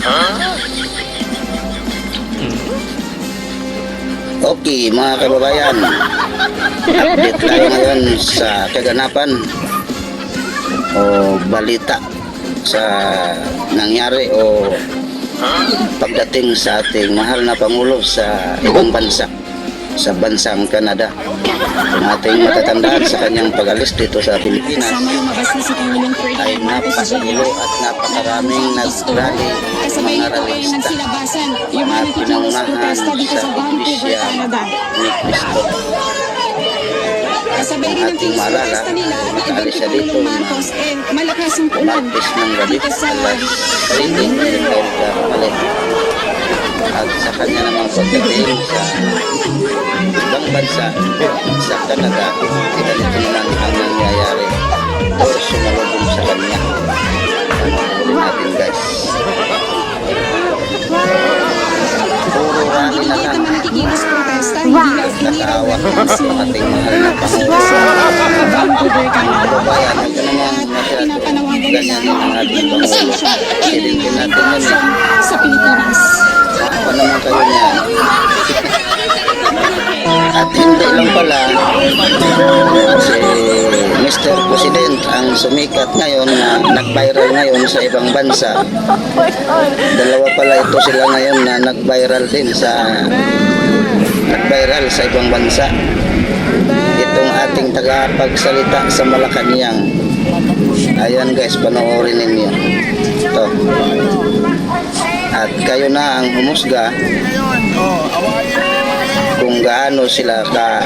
Okay, mga kababayan, update tayo ngayon sa kaganapan o balita sa nangyari o pagdating sa ating mahal na Pangulo sa ibang bansa, sa bansang Canada. Kung ating matatandaan sa kanyang pag-alis dito sa Pilipinas ay napakagulo at napakaraming nagrally mga ralista na pinangunahan sa Iglesia ni Cristo. Kasabay rin ng protesta nila, nakaalis siya dito na malakas ang ulan Martes ng gabi dito sa alas 3 palit. At sa kanya namang pagdating sa ibang bansa sa Canada, ganito naman ang nangyayari o sumalubong sa kanya. Panoorin natin, guys. Puro rally na lang. naman nakikilos protesta, hindi na Nakaawa ang ating mahal na Pangulo. Vancouver, Canada. Kababayan, ito naman masyado Pinapanawagan nila ganyan ang ating yung Pangulo. lisensya Silipin ng natin yun. sa Pilipinas. Ano naman kayo niyan? At hindi lang pala si Mr. President ang sumikat ngayon na nag-viral ngayon sa ibang bansa. Dalawa pala ito sila ngayon na nag-viral din nag-viral sa ibang bansa. Itong ating tagapagsalita sa Malacanang. Ayan guys, panoorin ninyo. Ito. At kayo na ang humusga kung gaano sila ka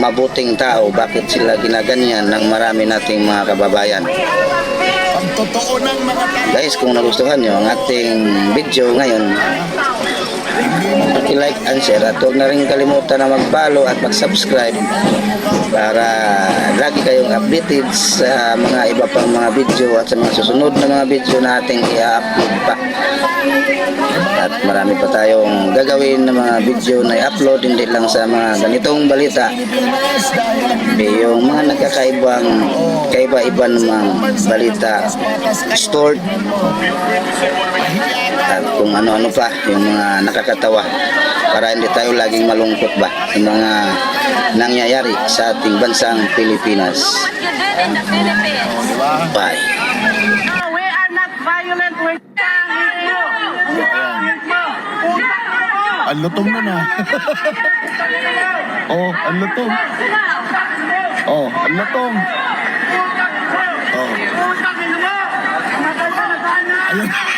mabuting tao, bakit sila ginaganyan ng marami nating mga kababayan. Guys, kung nagustuhan nyo ang ating video ngayon, like and share at huwag na rin kalimutan na mag-follow at mag-subscribe para lagi kayong updated sa mga iba pang mga video at sa mga susunod na mga video na ating i-upload pa. At marami pa tayong gagawin na mga video na i-upload, hindi lang sa mga ganitong balita, yung mga kaiba-iba namang balita stored at kung ano-ano pa, yung mga nakakatawa, para hindi tayo laging malungkot ba yung mga nangyayari sa ating bansang Pilipinas. Bye. We are not violent. We're Ang lutong na na. Oh, ang lutong. Oh, ang lutong. Oh. Ayun.